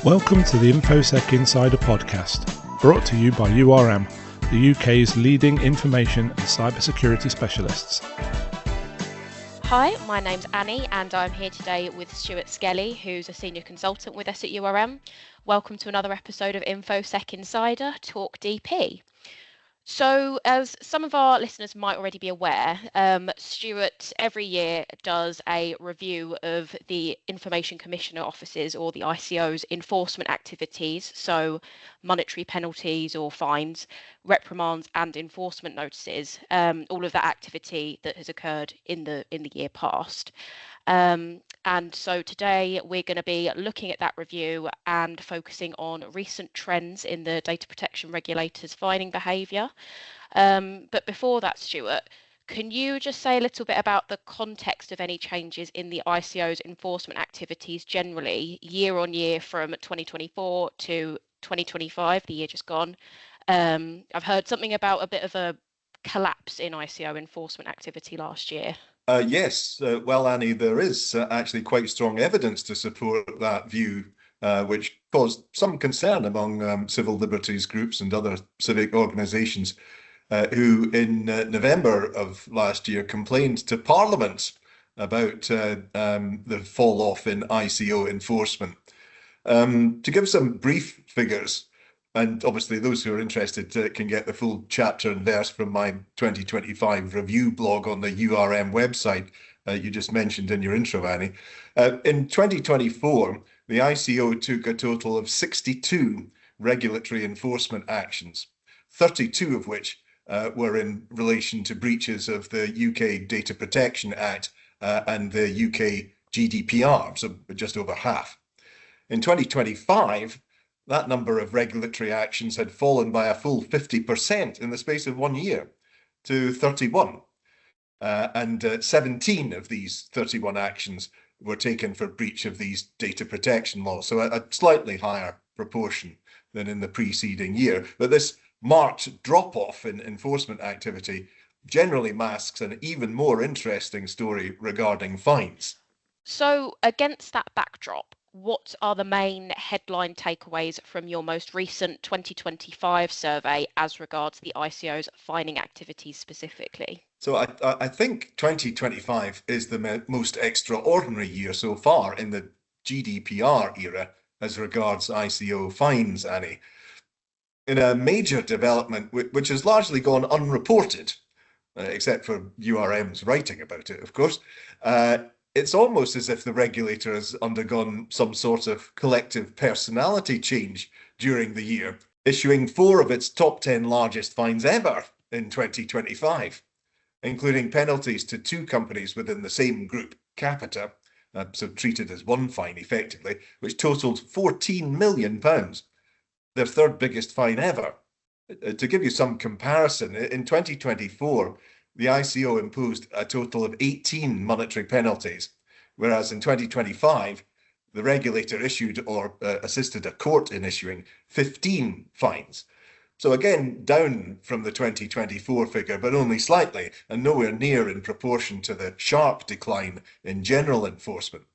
Welcome to the InfoSec Insider podcast, brought to you by URM, the UK's leading information and cybersecurity specialists. Hi, my name's Annie and I'm here today with Stuart Skelly, who's a senior consultant with us at URM. Welcome to another episode of InfoSec Insider, Talk DP. So, as some of our listeners might already be aware, Stuart every year does a review of the Information Commissioner Office's or the ICO's enforcement activities, so monetary penalties or fines, reprimands and enforcement notices, all of that activity that has occurred in the year past. And so today we're going to be looking at that review and focusing on recent trends in the data protection regulators' fining behaviour. But before that, Stuart, can you just say a little bit about the context of any changes in the ICO's enforcement activities generally, year on year from 2024 to 2025, the year just gone? I've heard something about a bit of a collapse in ICO enforcement activity last year. Yes, well, Annie, there is actually quite strong evidence to support that view, which caused some concern among civil liberties groups and other civic organisations who in November of last year complained to Parliament about the fall off in ICO enforcement. To give some brief figures, and obviously those who are interested can get the full chapter and verse from my 2025 review blog on the URM website you just mentioned in your intro, Annie. In 2024, the ICO took a total of 62 regulatory enforcement actions, 32 of which were in relation to breaches of the UK Data Protection Act and the UK GDPR, so just over half. In 2025, that number of regulatory actions had fallen by a full 50% in the space of 1 year to 31. And 17 of these 31 actions were taken for breach of these data protection laws, so a slightly higher proportion than in the preceding year. But this marked drop-off in enforcement activity generally masks an even more interesting story regarding fines. So against that backdrop, what are the main headline takeaways from your most recent 2025 survey as regards the ICO's fining activities specifically? So I think 2025 is the most extraordinary year so far in the GDPR era as regards ICO fines, Annie. In a major development which has largely gone unreported, except for URM's writing about it, of course, it's almost as if the regulator has undergone some sort of collective personality change during the year, issuing 4 of its top 10 largest fines ever in 2025, including penalties to 2 companies within the same group, Capita, so treated as one fine effectively, which totaled £14 million, their 3rd biggest fine ever. To give you some comparison, in 2024, the ICO imposed a total of 18 monetary penalties, whereas in 2025, the regulator issued or assisted a court in issuing 15 fines. So again, down from the 2024 figure, but only slightly, and nowhere near in proportion to the sharp decline in general enforcement.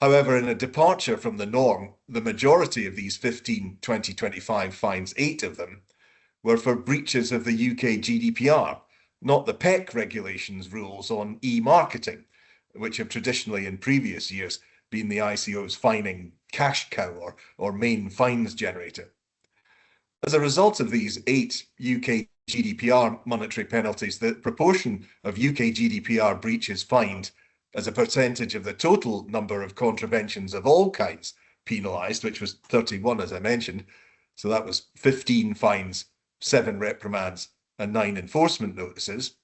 However, in a departure from the norm, the majority of these 15 2025 fines, 8 of them, were for breaches of the UK GDPR, not the PEC regulations rules on e-marketing, which have traditionally in previous years been the ICO's fining cash cow or main fines generator. As a result of these 8 UK GDPR monetary penalties, the proportion of UK GDPR breaches fined as a percentage of the total number of contraventions of all kinds penalised, which was 31 as I mentioned, so that was 15 fines, 7 reprimands and 9 enforcement notices,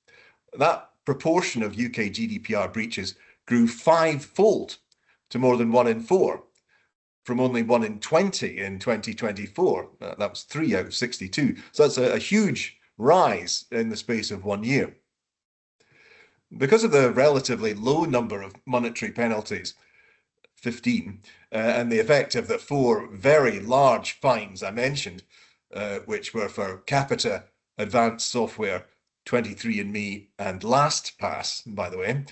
that proportion of UK GDPR breaches grew 5-fold to more than 1 in 4, from only 1 in 20 in 2024. That was 3 out of 62. So that's a huge rise in the space of 1 year. Because of the relatively low number of monetary penalties, 15, and the effect of the 4 very large fines I mentioned, which were for Capita, Advanced Software, 23andMe and LastPass, by the way,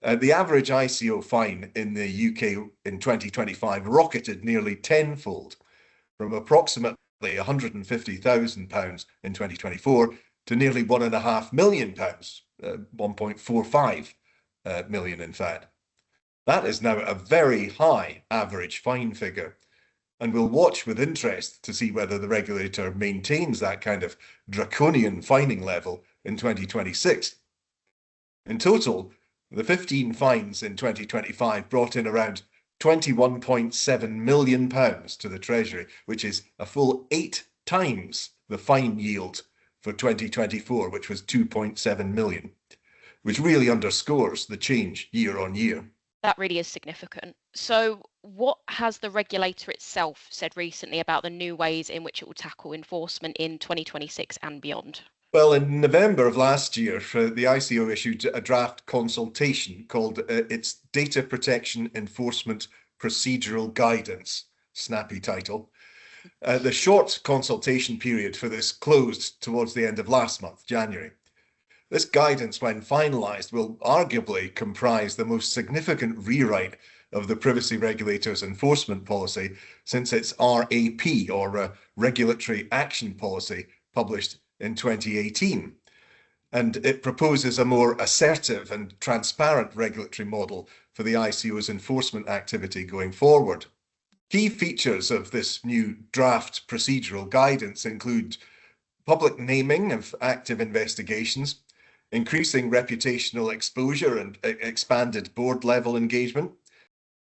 The average ICO fine in the UK in 2025 rocketed nearly tenfold, from approximately £150,000 in 2024 to nearly £1.5 million, 1.45 million in fact. That is now a very high average fine figure, and we'll watch with interest to see whether the regulator maintains that kind of draconian fining level in 2026. In total, the 15 fines in 2025 brought in around £21.7 million to the Treasury, which is a full 8 times the fine yield for 2024, which was 2.7 million, which really underscores the change year on year. That really is significant. So what has the regulator itself said recently about the new ways in which it will tackle enforcement in 2026 and beyond? Well, in November of last year, the ICO issued a draft consultation called its Data Protection Enforcement Procedural Guidance, snappy title. The short consultation period for this closed towards the end of last month, January. This guidance, when finalised, will arguably comprise the most significant rewrite of the privacy regulator's enforcement policy since its RAP, or Regulatory Action Policy, published in 2018. And it proposes a more assertive and transparent regulatory model for the ICO's enforcement activity going forward. Key features of this new draft procedural guidance include public naming of active investigations, increasing reputational exposure and expanded board-level engagement,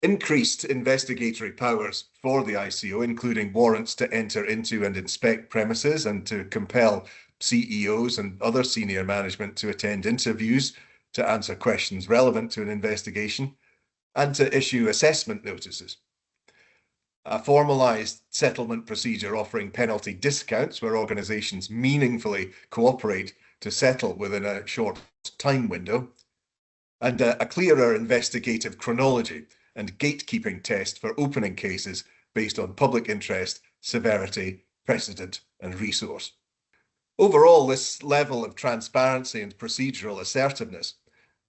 increased investigatory powers for the ICO, including warrants to enter into and inspect premises and to compel CEOs and other senior management to attend interviews to answer questions relevant to an investigation, and to issue assessment notices. A formalised settlement procedure offering penalty discounts where organisations meaningfully cooperate to settle within a short time window, and a clearer investigative chronology and gatekeeping test for opening cases based on public interest, severity, precedent, and resource. Overall, this level of transparency and procedural assertiveness,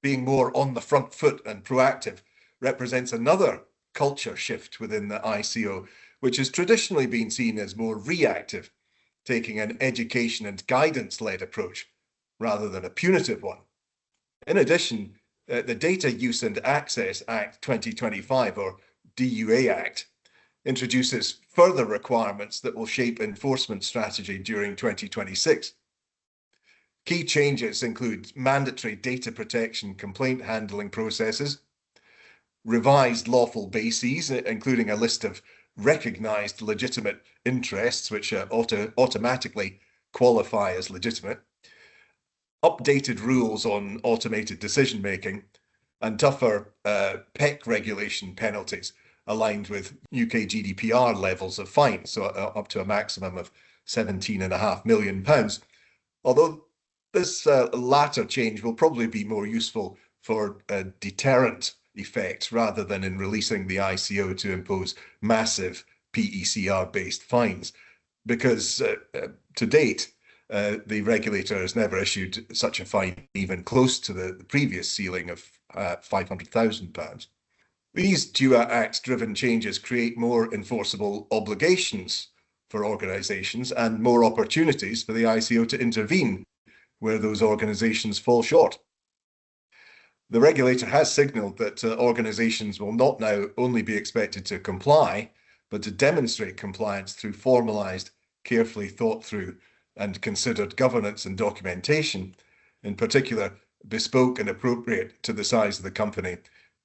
being more on the front foot and proactive, represents another culture shift within the ICO, which has traditionally been seen as more reactive, taking an education and guidance-led approach rather than a punitive one. In addition, the Data Use and Access Act 2025, or DUA Act, introduces further requirements that will shape enforcement strategy during 2026. Key changes include mandatory data protection complaint handling processes, revised lawful bases, including a list of recognised legitimate interests which automatically qualify as legitimate, updated rules on automated decision-making, and tougher PEC regulation penalties aligned with UK GDPR levels of fines, so up to a maximum of £17.5 million. Although this latter change will probably be more useful for deterrent effects rather than in releasing the ICO to impose massive PECR-based fines, because to date, the regulator has never issued such a fine even close to the previous ceiling of £500,000. These DUA Act-driven changes create more enforceable obligations for organisations and more opportunities for the ICO to intervene where those organisations fall short. The regulator has signalled that organisations will not now only be expected to comply, but to demonstrate compliance through formalised, carefully thought through and considered governance and documentation, in particular bespoke and appropriate to the size of the company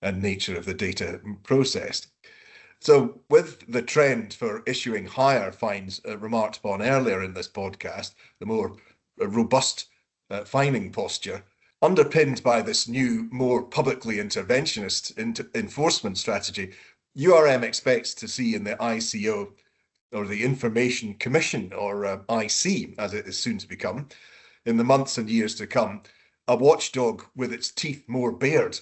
and nature of the data processed. So with the trend for issuing higher fines remarked upon earlier in this podcast, the more robust fining posture, underpinned by this new, more publicly interventionist enforcement strategy, URM expects to see in the ICO, or the Information Commission, or IC, as it is soon to become, in the months and years to come, a watchdog with its teeth more bared,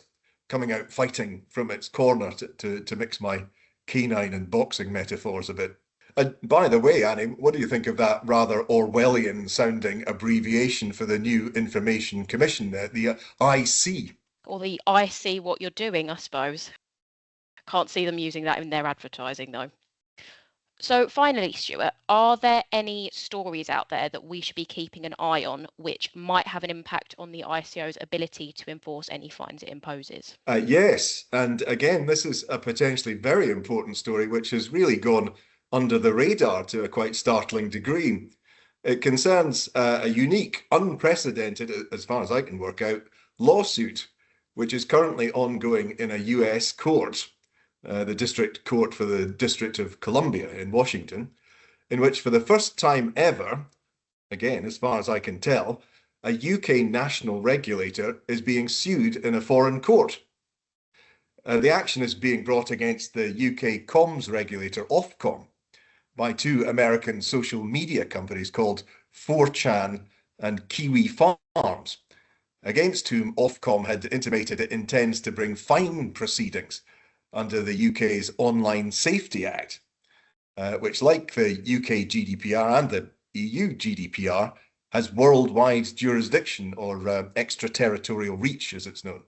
coming out fighting from its corner, to mix my canine and boxing metaphors a bit. And by the way, Annie, what do you think of that rather Orwellian sounding abbreviation for the new Information Commission, the IC? Or the "I see what you're doing," I suppose. Can't see them using that in their advertising, though. So finally, Stuart, are there any stories out there that we should be keeping an eye on which might have an impact on the ICO's ability to enforce any fines it imposes? Yes, and again, this is a potentially very important story which has really gone under the radar to a quite startling degree. It concerns a unique, unprecedented, as far as I can work out, lawsuit, which is currently ongoing in a US court, the District Court for the District of Columbia in Washington, in which for the first time ever, again, as far as I can tell, a UK national regulator is being sued in a foreign court. The action is being brought against the UK comms regulator, Ofcom, by two American social media companies called 4chan and Kiwi Farms, against whom Ofcom had intimated it intends to bring fine proceedings under the UK's Online Safety Act, which, like the UK GDPR and the EU GDPR, has worldwide jurisdiction, or extraterritorial reach, as it's known.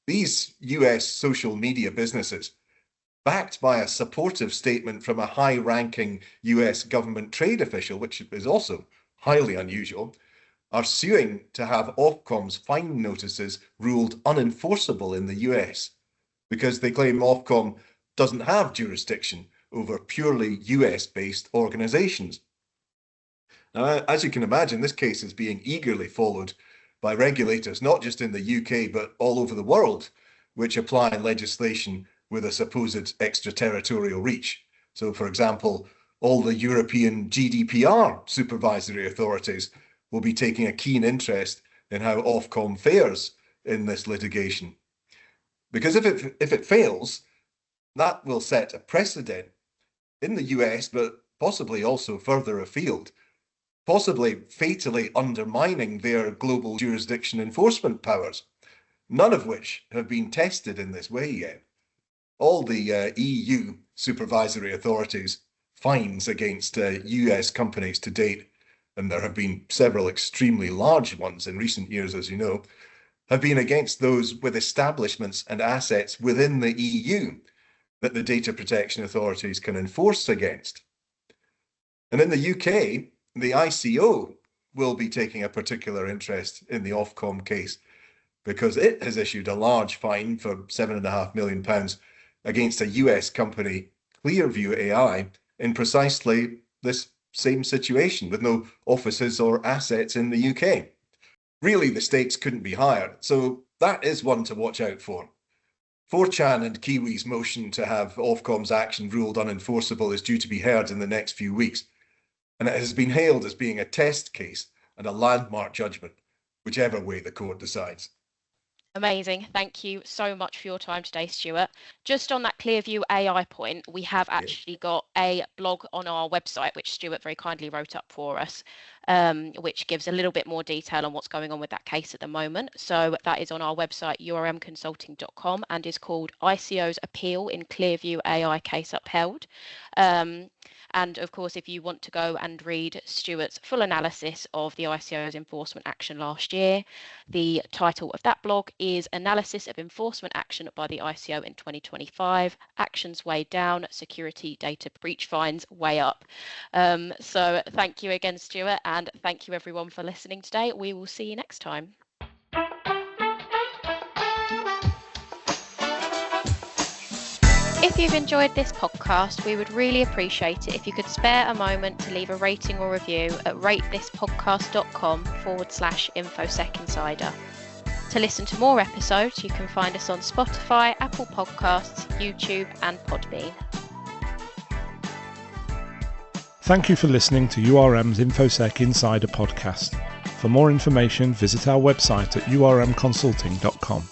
These US social media businesses, backed by a supportive statement from a high-ranking US government trade official, which is also highly unusual, are suing to have Ofcom's fine notices ruled unenforceable in the US because they claim Ofcom doesn't have jurisdiction over purely US-based organizations. Now, as you can imagine, this case is being eagerly followed by regulators, not just in the UK, but all over the world, which apply legislation with a supposed extraterritorial reach. So, for example, all the European GDPR supervisory authorities will be taking a keen interest in how Ofcom fares in this litigation. Because if it fails, that will set a precedent in the US, but possibly also further afield, possibly fatally undermining their global jurisdiction enforcement powers, none of which have been tested in this way yet. All the EU supervisory authorities' fines against US companies to date, and there have been several extremely large ones in recent years, as you know, have been against those with establishments and assets within the EU that the data protection authorities can enforce against. And in the UK, the ICO will be taking a particular interest in the Ofcom case because it has issued a large fine for £7.5 million against a US company, Clearview AI, in precisely this same situation with no offices or assets in the UK. Really, the stakes couldn't be higher, so that is one to watch out for. 4chan and Kiwi's motion to have Ofcom's action ruled unenforceable is due to be heard in the next few weeks, and it has been hailed as being a test case and a landmark judgment, whichever way the court decides. Amazing. Thank you so much for your time today, Stuart. Just on that Clearview AI point, we have actually got a blog on our website, which Stuart very kindly wrote up for us, which gives a little bit more detail on what's going on with that case at the moment. So that is on our website, urmconsulting.com, and is called ICO's Appeal in Clearview AI Case Upheld. And of course, if you want to go and read Stuart's full analysis of the ICO's enforcement action last year, the title of that blog is Analysis of Enforcement Action by the ICO in 2025, Actions Way Down, Security Data Breach Fines Way Up. So thank you again, Stuart, and thank you everyone for listening today. We will see you next time. If you've enjoyed this podcast, we would really appreciate it if you could spare a moment to leave a rating or review at ratethispodcast.com/InfoSec Insider. To listen to more episodes, you can find us on Spotify, Apple Podcasts, YouTube, and Podbean. Thank you for listening to URM's InfoSec Insider podcast. For more information, visit our website at urmconsulting.com.